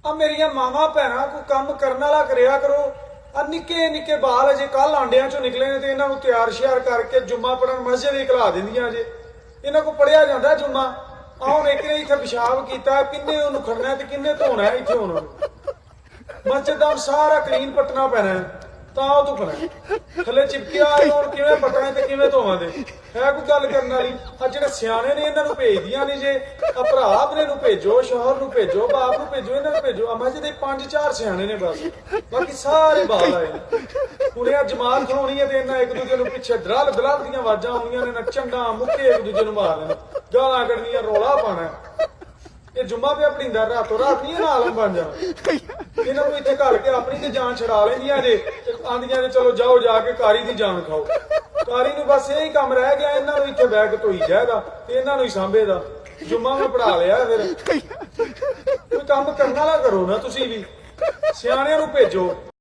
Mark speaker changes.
Speaker 1: ਆ ਮੇਰੀਆਂ ਮਾਵਾਂ ਭੈਣਾਂ ਕੋਈ ਕੰਮ ਕਰਨ ਵਾਲਾ ਕਰਿਆ ਕਰੋ। ਆ ਨਿੱਕੇ ਨਿੱਕੇ ਬਾਲ ਅਜੇ ਕੱਲ ਆਂਡਿਆਂ ਚੋਂ ਨਿਕਲੇ ਨੇ ਤੇ ਇਹਨਾਂ ਨੂੰ ਤਿਆਰ ਸ਼ਿਆਰ ਕਰਕੇ ਜੁੰਮਾ ਪੜਨ ਮਸਜਿਦ ਹੀ ਘਲਾ ਦਿੰਦੀਆਂ ਅਜੇ। ਇਹਨਾਂ ਕੋ ਪੜਿਆ ਜਾਂਦਾ ਜੁੰਮਾ। ਆਹ ਇੱਕ ਨੇ ਇੱਥੇ ਪਿਸ਼ਾਬ ਕੀਤਾ, ਕਿੰਨੇ ਉਹਨੂੰ ਖੜਨਾ ਤੇ ਕਿੰਨੇ ਧੋਣਾ ਇੱਥੇ ਹੁਣ। ਮਸਜਿਦ ਦਾ ਸਾਰਾ ਕਲੀਨ ਪੱਟਣਾ ਪੈਣਾ ਤਾਂ ਉਹ ਧੁੱਪਣਾ। ਥੱਲੇ ਚਿਪਕਿਆ ਹੁਣ ਕਿਵੇਂ ਪੱਟਣਾ ਤੇ ਕਿਵੇਂ ਧੋਵਾਂਗੇ? ਹੈ ਕੋਈ ਗੱਲ ਕਰਨ ਵਾਲੀ? ਆ ਜਿਹੜੇ ਸਿਆਣੇ ਨੇ ਇਹਨਾਂ ਨੂੰ ਭੇਜਦੀਆਂ ਨੇ ਜੇ। ਆ ਭਰਾ ਆਪਣੇ ਨੂੰ ਭੇਜੋ, ਸ਼ੋਹਰ ਨੂੰ ਭੇਜੋ, ਬਾਪ ਨੂੰ ਭੇਜੋ, ਇਹਨਾਂ ਨੂੰ ਭੇਜੋ। ਆ ਮਸਜਿਦ ਦੇ 5-4 ਸਿਆਣੇ ਨੇ ਬਸ, ਬਾਕੀ ਸਾਰੇ ਬਾਲ ਆਏ ਨੇ। ਹੁਣ ਇਹ ਜਮਾਤ ਖਲੋਣੀ ਹੈ ਤੇ ਇਹਨਾਂ ਇੱਕ ਦੂਜੇ ਨੂੰ ਪਿੱਛੇ ਦਰਲ ਦਲਲ ਦੀਆਂ ਆਵਾਜ਼ਾਂ ਆਉਂਦੀਆਂ ਨੇ, ਚੰਡਾ ਮੁੱਕੇ ਇੱਕ ਦੂਜੇ ਨੂੰ ਮਾਰ ਦੇਣ, ਗਾਲਾਂ ਕੱਢਣੀਆਂ, ਰੌਲਾ ਪਾਣਾ। ਇਹ ਜੁੰਮਾ ਪਿਆ ਪੜੀਂਦਾ ਰਾਤੋਂ ਰਾਤ ਨਹੀਂ ਆਲਮ ਬਣ ਜਾਣਾ। ਇਹਨਾਂ ਨੂੰ ਇੱਥੇ ਘੱਲ ਕੇ ਆਪਣੀ ਤੇ ਜਾਨ ਛਡਾ ਲੈਂਦੀਆਂ ਜੇ ਤੇ ਆਂਦੀਆਂ ਨੇ ਚਲੋ ਜਾਓ ਜਾ ਕੇ ਕਾਰੀ ਦੀ ਜਾਨ ਖਾਓ। ਕਾਰੀ ਨੂੰ ਬਸ ਇਹੀ ਕੰਮ ਰਹਿ ਗਿਆ, ਇਹਨਾਂ ਨੂੰ ਇੱਥੇ ਬੈਗ ਧੋਈ ਜਾਏਗਾ ਤੇ ਇਹਨਾਂ ਨੂੰ ਹੀ ਸਾਂਭੇਗਾ। ਜੁੰਮਾ ਮੈਂ ਪੜਾ ਲਿਆ। ਫਿਰ ਕੋਈ ਕੰਮ ਕਰਨ ਵਾਲਾ ਕਰੋ ਨਾ ਤੁਸੀਂ ਵੀ, ਸਿਆਣਿਆਂ ਨੂੰ ਭੇਜੋ।